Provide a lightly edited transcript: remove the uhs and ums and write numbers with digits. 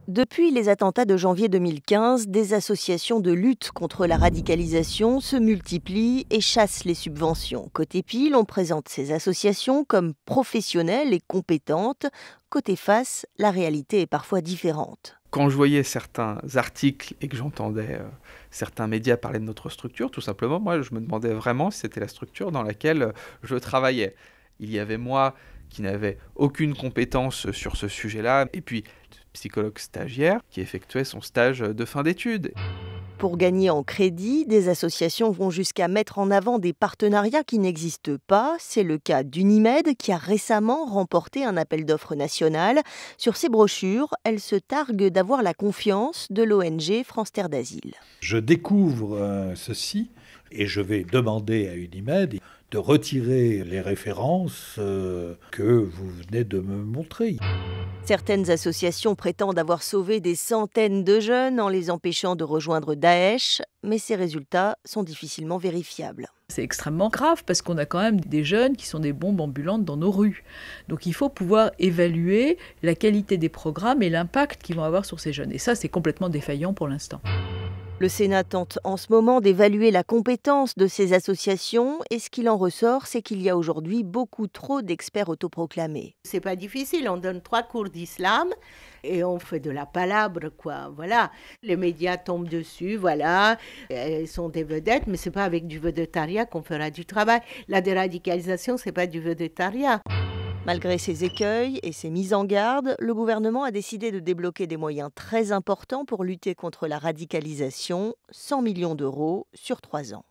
Depuis les attentats de janvier 2015, des associations de lutte contre la radicalisation se multiplient et chassent les subventions. Côté Pile, on présente ces associations comme professionnelles et compétentes. Côté Face, la réalité est parfois différente. Quand je voyais certains articles et que j'entendais certains médias parler de notre structure, tout simplement, moi, je me demandais vraiment si c'était la structure dans laquelle je travaillais. Il y avait moi qui n'avais aucune compétence sur ce sujet-là, et puis psychologue stagiaire qui effectuait son stage de fin d'études. Pour gagner en crédit, des associations vont jusqu'à mettre en avant des partenariats qui n'existent pas. C'est le cas d'Unimed qui a récemment remporté un appel d'offres national. Sur ses brochures, elle se targue d'avoir la confiance de l'ONG France Terre d'Asile. Je découvre ceci et je vais demander à Unimed de retirer les références que vous venez de me montrer. Certaines associations prétendent avoir sauvé des centaines de jeunes en les empêchant de rejoindre Daesh, mais ces résultats sont difficilement vérifiables. C'est extrêmement grave parce qu'on a quand même des jeunes qui sont des bombes ambulantes dans nos rues. Donc il faut pouvoir évaluer la qualité des programmes et l'impact qu'ils vont avoir sur ces jeunes. Et ça, c'est complètement défaillant pour l'instant. Le Sénat tente en ce moment d'évaluer la compétence de ces associations et ce qu'il en ressort, c'est qu'il y a aujourd'hui beaucoup trop d'experts autoproclamés. C'est pas difficile, on donne 3 cours d'islam et on fait de la palabre, quoi. Voilà, les médias tombent dessus, voilà, elles sont des vedettes, mais c'est pas avec du vedettariat qu'on fera du travail. La déradicalisation, c'est pas du vedettariat. Malgré ces écueils et ces mises en garde, le gouvernement a décidé de débloquer des moyens très importants pour lutter contre la radicalisation, 100 millions d'euros sur 3 ans.